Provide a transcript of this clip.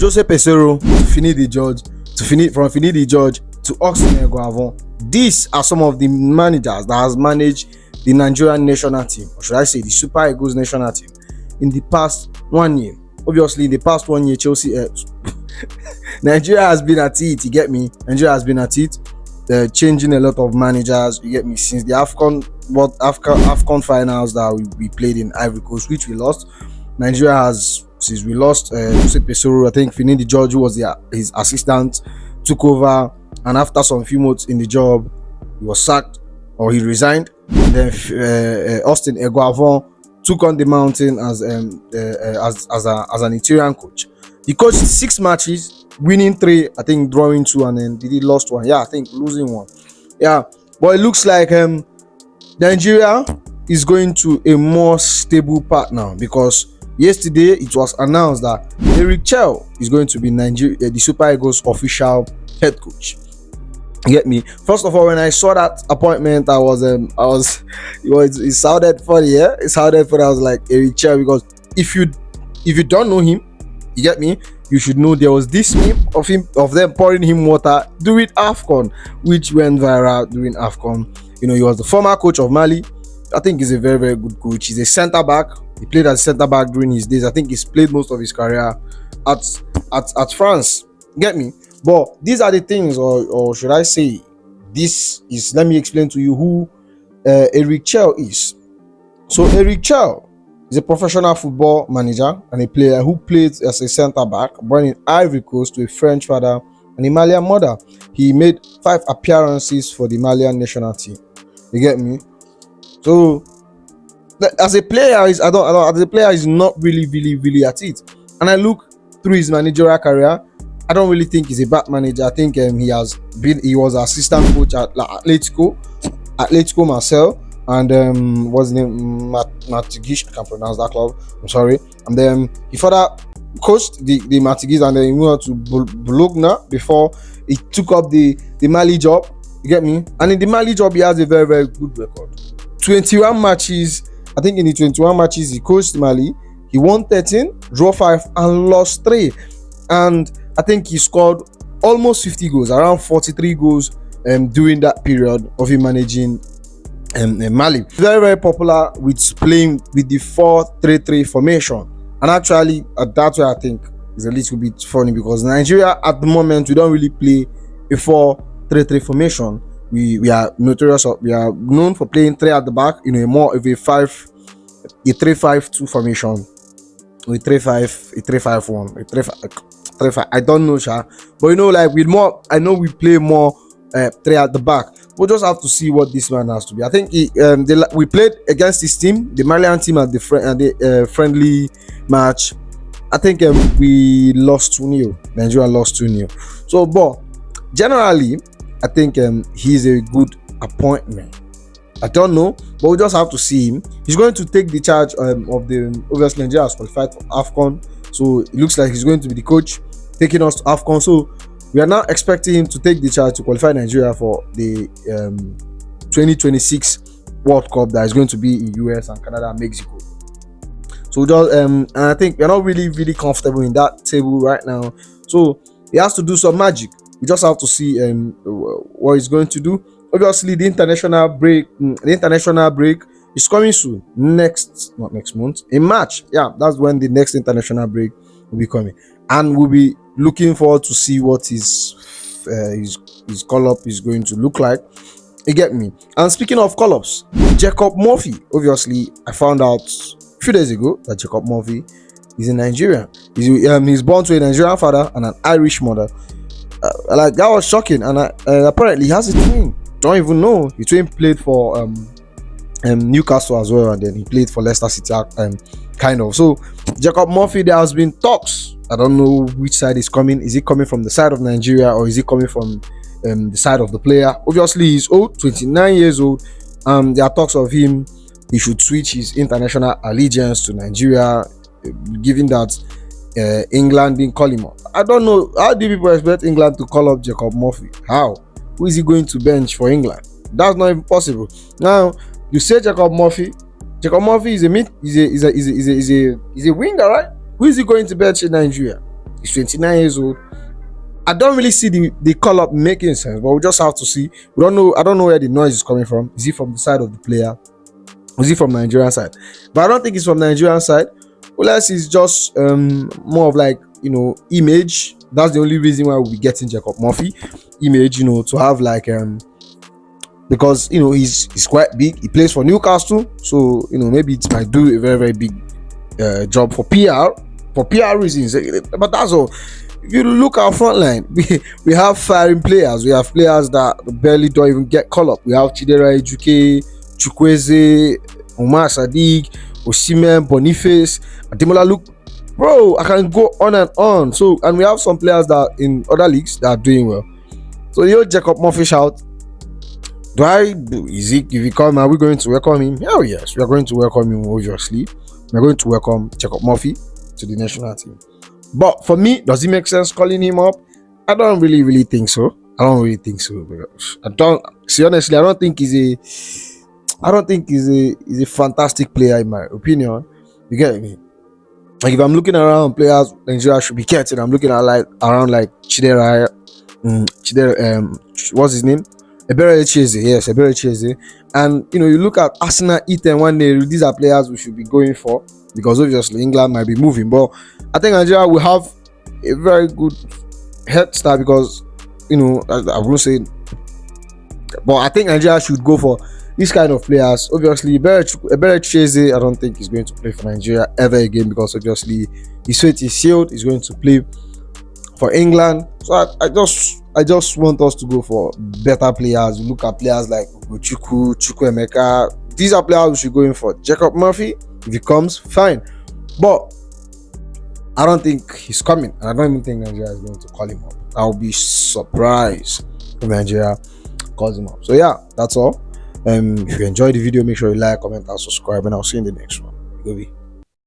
Jose Peseiro to Finidi George to Austin Eguavon. These are some of the managers that has managed the Nigerian national team, or should I say the Super Eagles national team, in the past 1 year. Obviously, in the past 1 year, Nigeria has been at it. You get me? Nigeria has been at it, changing a lot of managers. You get me? Since the AFCON finals that we played in Ivory Coast, which we lost, Nigeria has, since we lost Jose Peseiro, I think Finidi George, who was his assistant, took over, and after some few months in the job, he was sacked or he resigned. And then Austin Eguavon took on the mountain as an Nigerian coach. He coached 6 matches, winning 3, I think drawing 2, and then he lost 1. Yeah, I think losing 1. Yeah, but it looks like Nigeria is going to a more stable path now, because yesterday it was announced that Eric Chelle is going to be the Super Eagles official head coach. You get me? First of all, when I saw that appointment, it sounded funny. Yeah, it sounded funny. I was like, Eric Chelle, because if you don't know him, you get me, you should know there was this meme of them pouring him water during AFCON, which went viral during AFCON. You know, he was the former coach of Mali. I think he's a very, very good coach. He's a centre back. He played as centre back during his days. I think he's played most of his career at France. Get me? But these are the things, or should I say, this is, let me explain to you who Eric Chelle is. So Eric Chelle is a professional football manager and a player who played as a centre back, born in Ivory Coast to a French father and a Malian mother. He made 5 appearances for the Malian national team. You get me? So as a player, as a player, he's not really at it. And I look through his managerial career, I don't really think he's a bad manager. I think he was assistant coach at Atletico Marseille, and what's his name, Martigues, I can't pronounce that club, I'm sorry. And then he further coached the Martigues, and then he moved on to Bologna before he took up the Mali job. You get me? And in the Mali job, he has a very, very good record. 21 matches. I think in the 21 matches he coached Mali, he won 13, draw 5, and lost 3. And I think he scored almost 50 goals, around 43 goals during that period of him managing Mali. Very, very popular with playing with the 4-3-3 formation. And actually, that's why I think it's a little bit funny, because Nigeria at the moment, we don't really play a 4-3-3 formation. We are notorious. We are known for playing 3 at the back, you know, more of a 3-5-2 formation, a 3-5, a 3-5-1, a 3-5. I don't know, Sha, but you know, like with more, I know we play more 3 at the back. We'll just have to see what this man has to be. I think we played against his team, the Malian team, at the friendly match. I think we lost 2-0. Nigeria lost 2-0. So, but generally, I think he's a good appointment. I don't know, but we just have to see him. He's going to take the charge of the, obviously Nigeria has qualified for AFCON, so it looks like he's going to be the coach taking us to AFCON. So we are now expecting him to take the charge to qualify Nigeria for the 2026 World Cup that is going to be in US and Canada and Mexico. So just and I think we're not really comfortable in that table right now. So he has to do some magic. We just have to see what he's going to do. Obviously, the international break is coming soon. Not next month, in March. Yeah, that's when the next international break will be coming, and we'll be looking forward to see what his call-up is going to look like. You get me? And speaking of call-ups, Jacob Murphy. Obviously, I found out a few days ago that Jacob Murphy is a Nigerian. He's born to a Nigerian father and an Irish mother. Like, that was shocking, and apparently he has a twin. Don't even know. His twin played for Newcastle as well, and then he played for Leicester City, kind of. So Jacob Murphy, there has been talks. I don't know which side is coming. Is it coming from the side of Nigeria, or is it coming from the side of the player? Obviously, he's old, 29 years old. There are talks of him. He should switch his international allegiance to Nigeria, given that England didn't call him up. I don't know, how do people expect England to call up Jacob Murphy? How? Who is he going to bench for England? That's not even possible. Now you say Jacob Murphy is a winger, right? Who is he going to bench in Nigeria? He's 29 years old. I don't really see the call up making sense, but we just have to see. We don't know. I don't know where the noise is coming from. Is it from the side of the player? Is it from Nigerian side? But I don't think it's from Nigerian side. Unless it's just more of like, image. That's the only reason why we'll be getting Jacob Murphy image, to have like because he's quite big. He plays for Newcastle, so maybe it might do a very very big job for PR reasons. But that's all. If you look at our front line, we have firing players. We have players that barely don't even get call up. We have Chidera Ejuke, Chukwueze, Omar Sadiq, Osimhen, Boniface, Ademola. Look, bro, I can go on and on. So, and we have some players that in other leagues that are doing well. So, Jacob Murphy shout. If he come, are we going to welcome him? Hell yes, we are going to welcome him, obviously. We are going to welcome Jacob Murphy to the national team. But for me, does it make sense calling him up? I don't really think so. Honestly, I don't think he's a fantastic player in my opinion. You get me? Like if I'm looking around players Nigeria should be getting, I'm looking at around like Chidera, what's his name? Ebere Echeze, yes, Ebere Echeze. And you look at Arsenal, Ethan, one day, these are players we should be going for because obviously England might be moving. But I think Nigeria will have a very good head start because I won't say, but I think Nigeria should go for these kind of players. Obviously, Ebere Echeze, I don't think he's going to play for Nigeria ever again because obviously his fate is sealed. He's going to play for England. So I just want us to go for better players. We look at players like Chukwuemeka. These are players we should go in for. Jacob Murphy, if he comes, fine. But I don't think he's coming. And I don't even think Nigeria is going to call him up. I'll be surprised if Nigeria calls him up. So yeah, that's all. If you enjoyed the video, make sure you like, comment, and subscribe. And I'll see you in the next one. Goodbye.